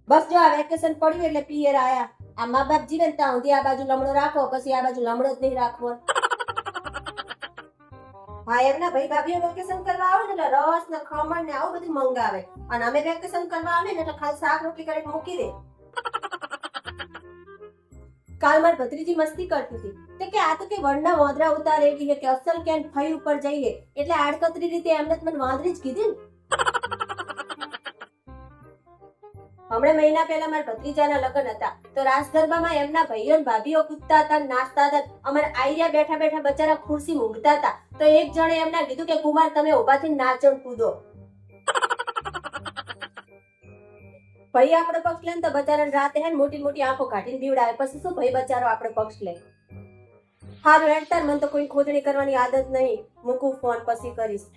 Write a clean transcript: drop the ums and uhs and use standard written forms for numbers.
બસ જો આ વેકેશન પડ્યું એટલે પિયર આયા. આ મા બાપ જીવે ને ત્યાં સુધી આ બાજુ લમણો રાખો, પછી આ બાજુ લમણો જ નહીં રાખવો. હા એમના ભાઈ ભાભીઓ વેકેશન કરવા આવે ને એટલે રસ ને ખમણ ને આવું બધું મંગાવે, અને અમે વેકેશન કરવા આવે ને એટલે ખાલી શાક રોટલી કરીને મૂકી દે. કાલ મારી ભત્રીજી મસ્તી કરતી હતી તે કે આ તો કે વણના વાંદરા ઉતારે એવી છે કે અસલ ક્યાંક ફઈ ઉપર જઈએ એટલે આડકતરી રીતે એમને મને વાંદરી જ કીધી ને. હમણાં મહિના પહેલા મારા ભત્રીજાના લગ્ન હતા તો રાસ ગરબામાં એમના ભાઈઓ ને ભાભીઓ કૂદતા હતા, નાચતા હતા. અમારા આઈડિયા બેઠા બેઠા બચારા ખુરશી મૂંઘતા હતા તો એક જણે એમને કીધું કે કુમાર તમે ઉભા થઈને નાચો ને કૂદો. ભાઈ આપણો પક્ષ લે ને તો બચારાને રાતે હે મોટી મોટી આંખો કાઢીને બીવડાવે, પછી શું ભાઈ બચારો આપણો પક્ષ લે. હારું હેડતાર, મને તો કોઈ ખોદણી કરવાની આદત નહીં. મૂકું ફોન, પછી કરીશ.